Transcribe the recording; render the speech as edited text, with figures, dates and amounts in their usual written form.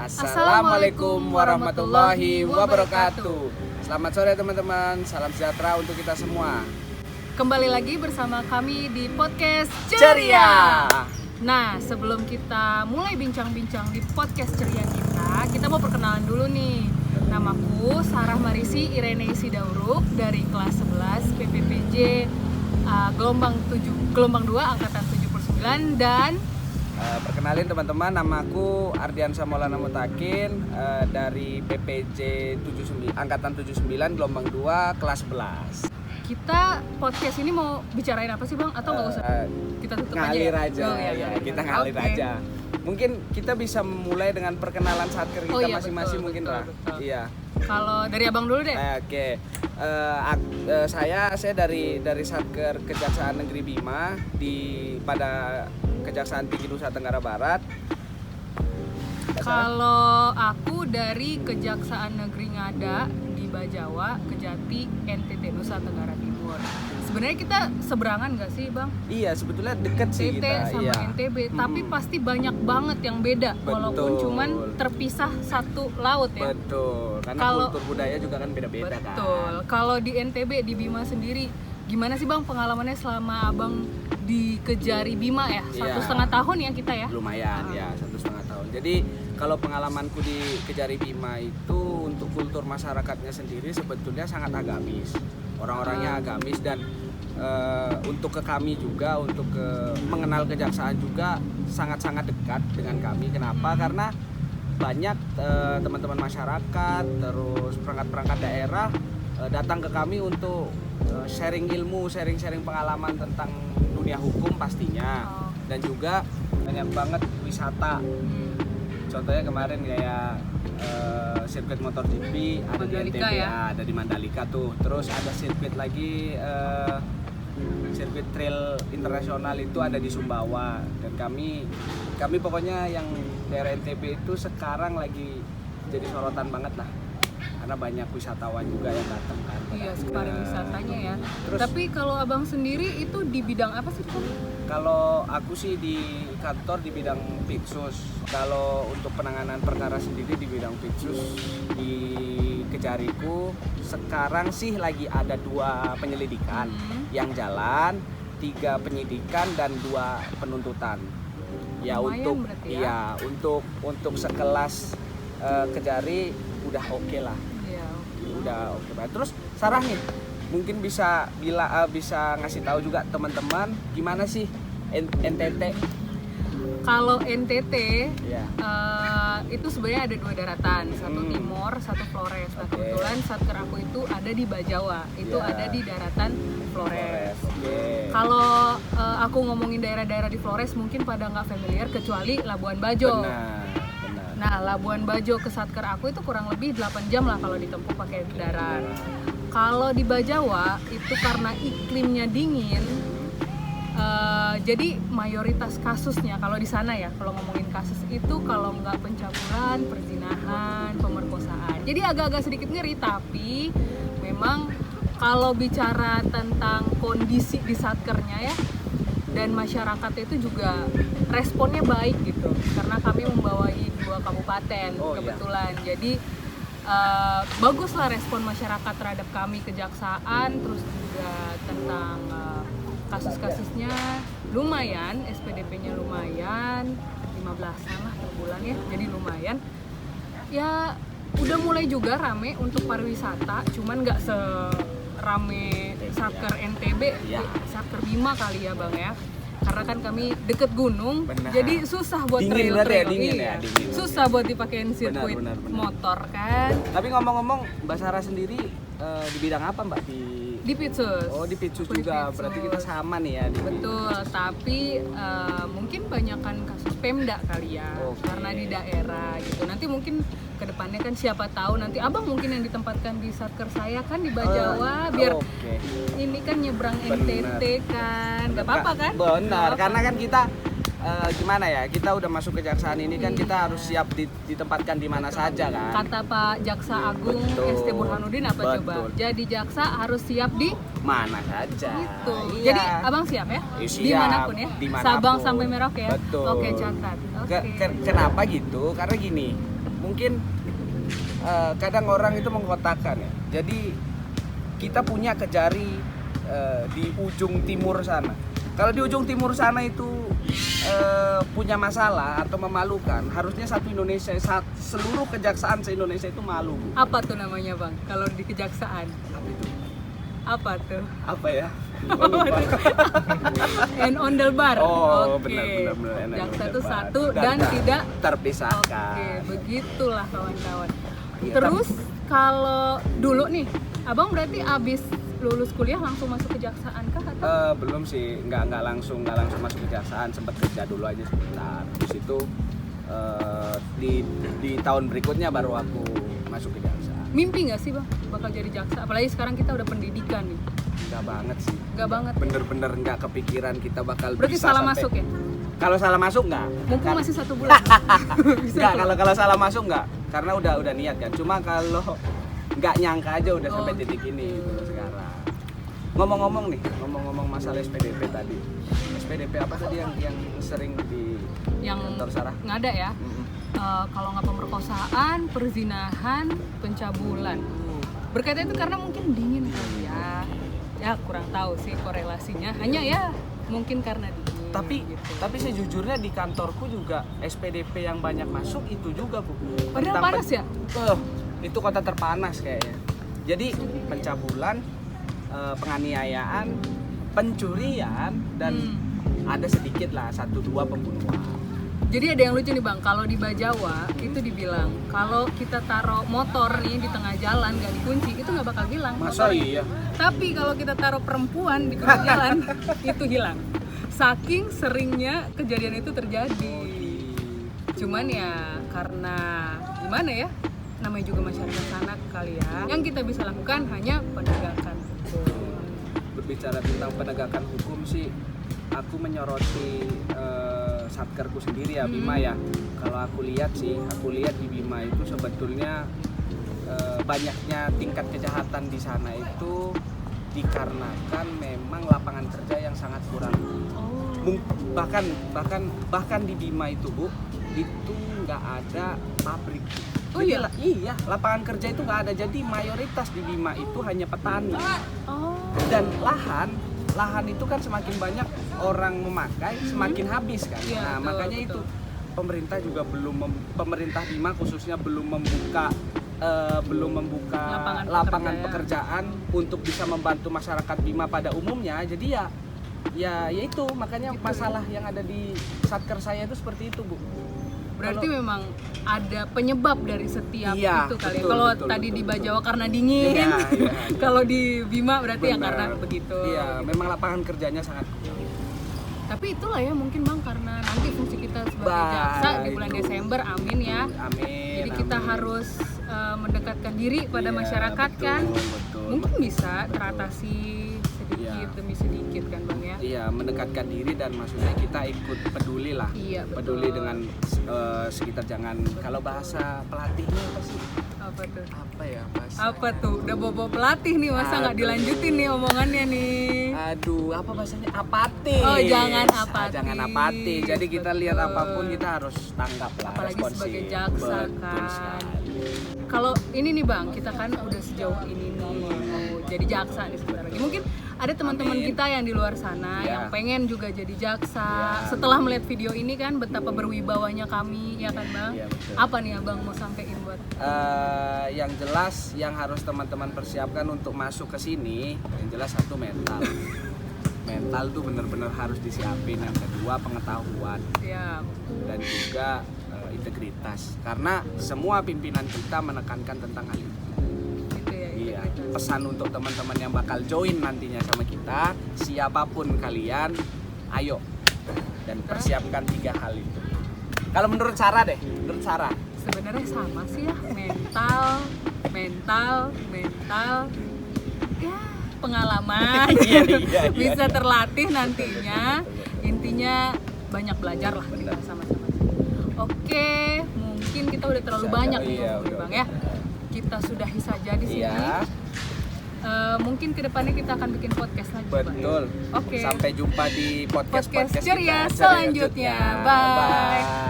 Assalamualaikum warahmatullahi wabarakatuh. Selamat sore teman-teman, salam sejahtera untuk kita semua. Kembali lagi bersama kami di podcast Ceria. Nah, sebelum kita mulai bincang-bincang di podcast Ceria kita mau perkenalan dulu nih. Namaku Sarah Marisi Irene Sidauruk dari kelas 11 PPPJ gelombang 2 angkatan 79 dan Perkenalin teman-teman, namaku Ardiansa Maulana Mutakin dari PPJ 79 angkatan 79 gelombang 2 kelas 11. kita podcast ini mau bicarain apa sih Bang? Atau nggak usah? Kita tutup ngalir aja. Oh, ya, kita ngalir aja. Mungkin kita bisa memulai dengan perkenalan satker kita masing-masing mungkin lah. Iya. Kalau dari Abang dulu deh. Oke. Saya dari Satker Kejaksaan Negeri Bima pada Kejaksaan Tinggi Nusa Tenggara Barat. Kalau aku dari Kejaksaan Negeri Ngada di Bajawa, Kejati, NTT Nusa Tenggara Timur. Sebenarnya kita seberangan nggak sih Bang? Iya, sebetulnya deket sih NTT kita. sama NTB, tapi pasti banyak banget yang beda. Walaupun cuman terpisah satu laut ya. Betul, karena kultur budaya juga kan beda-beda kan. Betul. Kalau di NTB di Bima sendiri, gimana sih Bang pengalamannya selama Abang di Kejari Bima ya? 1,5 tahun ya kita ya? Lumayan ya, 1,5 tahun. Jadi kalau pengalamanku di Kejari Bima itu untuk kultur masyarakatnya sendiri sebetulnya sangat agamis. Orang-orangnya agamis dan untuk ke kami juga, untuk mengenal kejaksaan juga sangat-sangat dekat dengan kami. Kenapa? Karena banyak teman-teman masyarakat, terus perangkat-perangkat daerah datang ke kami untuk sharing ilmu, sharing pengalaman tentang dunia hukum pastinya. Dan juga banyak banget wisata. Contohnya kemarin kayak sirkuit motor GP ada di NTB ya? Ada di Mandalika tuh. Terus ada sirkuit lagi sirkuit trail internasional itu ada di Sumbawa. Dan kami pokoknya yang daerah NTB itu sekarang lagi jadi sorotan banget lah. Karena banyak wisatawan juga yang datang kan. Iya, pariwisatanya ya. Terus, tapi kalau Abang sendiri itu di bidang apa sih Bang? Kalau aku sih di kantor di bidang Pitsus. Kalau untuk penanganan perkara sendiri di bidang Pitsus di Kejariku sekarang sih lagi ada 2 penyelidikan yang jalan, 3 penyidikan dan 2 penuntutan. Ya lumayan untuk ya untuk sekelas Kejari udah oke lah. Iya. Udah oke banget. Terus Sarah nih mungkin bisa ngasih tahu juga teman-teman gimana sih NTT. Kalau NTT ya. itu sebenarnya ada 2 daratan, satu Timor, satu Flores. Nah, kebetulan Satker aku itu ada di Bajawa, itu ada di daratan Flores. Kalau aku ngomongin daerah-daerah di Flores mungkin pada nggak familiar kecuali Labuan Bajo. Benar. Nah, Labuan Bajo ke Satker aku itu kurang lebih 8 jam lah kalau ditempuh pakai darat. Kalau di Bajawa itu karena iklimnya dingin, jadi mayoritas kasusnya kalau di sana ya, kalau ngomongin kasus itu kalau nggak pencabulan, perzinahan, pemerkosaan. Jadi agak-agak sedikit ngeri, tapi memang kalau bicara tentang kondisi di Satkernya ya, dan masyarakat itu juga responnya baik gitu, karena kami membawahi 2 kabupaten kebetulan. Jadi baguslah respon masyarakat terhadap kami kejaksaan, terus juga tentang kasus-kasusnya lumayan, SPDP-nya lumayan, 15-an lah per bulan ya, jadi lumayan. Ya udah mulai juga rame untuk pariwisata, cuman nggak serame Satker NTB, Satker Bima kali ya Bang ya. Karena kan kami deket gunung, jadi susah buat trail-trail. Susah buat dipakein sirkuit motor kan. Tapi ngomong-ngomong, Mbak Sarah sendiri di bidang apa Mbak di Pitsus? Oh, di Pitsus juga. Berarti kita sama nih ya. Betul, tapi mungkin banyakan kasus Pemda kali ya, karena di daerah gitu. Nanti mungkin kedepannya kan siapa tahu nanti Abang mungkin yang ditempatkan di Satker saya kan di Bajawa, biar ini kan nyebrang NTT kan, nggak apa-apa kan? Benar, karena kan kita gimana ya, kita udah masuk kejaksaan ini kan kita harus siap ditempatkan di mana saja kan. Kata Pak Jaksa Agung Betul. ST Burhanuddin apa coba? Betul. Jadi jaksa harus siap di Mana saja. gitu. Iya. Jadi abang siap ya? Siap, Dimanapun ya? dimanapun. Sabang sampai Merauke ya? Betul. Oke, catat. Oke. Kenapa gitu? Karena gini, mungkin kadang orang itu mengkotakkan ya. Jadi kita punya Kejari di ujung timur sana. Kalau di ujung timur sana itu punya masalah atau memalukan, harusnya satu Indonesia, seluruh kejaksaan se-Indonesia itu malu. Bu. Apa tuh namanya bang? Kalau di kejaksaan? Apa itu? Apa tuh? Apa ya? Oh, lupa. And on the bar. Oh, Oke. benar. Jaksa itu satu dan tidak terpisahkan. Oke, begitulah kawan-kawan. Iya, Terus kalau dulu nih, abang berarti abis lulus kuliah langsung masuk kejaksaan kah atau? Belum sih, nggak langsung masuk kejaksaan, sempat kerja dulu aja sebentar. Terus itu di tahun berikutnya baru aku masuk kejaksaan. Mimpi nggak sih bang bakal jadi jaksa? Apalagi sekarang kita udah pendidikan nih. Nggak banget sih. Nggak banget. Bener-bener nggak kepikiran kita bakal Berarti bisa salah sampai. masuk ya? Kalau salah masuk nggak? Mumpung masih 1 bulan. Bisa Nggak, tuh. kalau salah masuk nggak, karena udah niat kan. Cuma kalau nggak nyangka aja udah sampai titik ini gitu sekarang. Ngomong-ngomong masalah SPDP tadi. SPDP apa tadi yang sering di yang kantor Sarah? nggak ada ya. Kalau nggak pemerkosaan, perzinahan, pencabulan. Berkaitan itu karena mungkin dingin kali ya. Ya kurang tahu sih korelasinya. Hanya ya mungkin karena dingin. Tapi sejujurnya di kantorku juga SPDP yang banyak masuk itu juga, Bu. Padahal Tentang panas ya? Itu kota terpanas kayaknya. Jadi pencabulan, penganiayaan, pencurian dan ada sedikit lah 1-2 pembunuhan. Jadi ada yang lucu nih bang, kalau di Bajawa itu dibilang kalau kita taruh motor nih di tengah jalan gak dikunci itu nggak bakal hilang. Masa motornya. iya? Tapi kalau kita taruh perempuan di tengah jalan itu hilang. Saking seringnya kejadian itu terjadi. Cuman ya karena gimana ya, namanya juga masyarakat sana kali ya. Yang kita bisa lakukan hanya penegakan hukum. Berbicara tentang penegakan hukum sih, aku menyoroti satkerku sendiri ya, Bima ya. Kalau aku lihat di Bima itu sebetulnya banyaknya tingkat kejahatan di sana itu dikarenakan memang lapangan kerja yang sangat kurang. Bahkan di Bima itu, Bu, itu nggak ada pabrik. Oh Jadi, iya? iya, lapangan kerja itu nggak ada. Jadi mayoritas di Bima itu hanya petani. Oh. Dan lahan itu kan semakin banyak orang memakai, semakin habis kan. Iya, Nah, betul, makanya betul. itu pemerintah juga pemerintah Bima khususnya belum membuka lapangan pekerjaan untuk bisa membantu masyarakat Bima pada umumnya. Jadi ya itu makanya masalah yang ada di satker saya itu seperti itu, Bu. Berarti memang ada penyebab dari setiap Iya, itu kali ya. betul, Kalau betul, tadi betul. di Bajawa karena dingin, Iya. kalau di Bima berarti ya Benar. karena begitu. Iya, memang lapangan kerjanya sangat kurang. Tapi itulah ya mungkin bang karena nanti fungsi kita sebagai Bah, jaksa di bulan itu. Desember, amin ya. Amin. Jadi kita amin. harus mendekatkan diri pada Iya, masyarakat betul, kan. betul. Mungkin bisa teratasi sedikit Iya. demi sedikit kan bang ya. Iya, mendekatkan diri dan maksudnya kita ikut peduli lah. Iya, betul. Peduli dengan sekitar, jangan, kalau bahasa pelatihnya apa sih? Apa tuh? Apa ya bahasa? Apa tuh? Udah bobo pelatih nih, masa nggak Aduh. dilanjutin nih omongannya nih? Aduh, apa bahasanya? Apatis. Oh, jangan apatis. Jangan apatis. Jadi kita lihat Betul. apapun kita harus tanggap lah. Apalagi responsif. sebagai jaksa Betul kan. sekali. Kalau ini nih bang, kita kan udah sejauh ini nih mau jadi jaksa nih sebentar lagi. Mungkin ada teman-teman Amin. kita yang di luar sana Ya. yang pengen juga jadi jaksa. Ya. Setelah melihat video ini kan betapa berwibawanya kami, ya kan bang? Iya, betul. Apa nih abang mau sampein buat? Yang jelas yang harus teman-teman persiapkan untuk masuk ke sini, yang jelas satu mental. Mental tuh bener-bener harus disiapin. Yang kedua pengetahuan Siap. dan juga integritas. Karena semua pimpinan kita menekankan tentang hal itu. Gitu ya. Iya. integritas. Pesan untuk teman-teman yang bakal join nantinya sama kita, siapapun kalian, ayo dan persiapkan 3 hal itu. Kalau menurut Sarah deh, menurut Sarah. Sebenarnya sama sih ya, mental, ya pengalaman Iya. bisa terlatih nantinya. Intinya banyak belajar lah kita Benar. sama-sama. Oke, mungkin kita udah terlalu Bisa, banyak nih iya, ngomongin, udah. Bang ya. Kita sudah saja di sini. Iya, Mungkin kedepannya kita akan bikin podcast lagi, Bang. betul. Oke. Sampai jumpa di podcast Podcast ceria kita selanjutnya. Bye.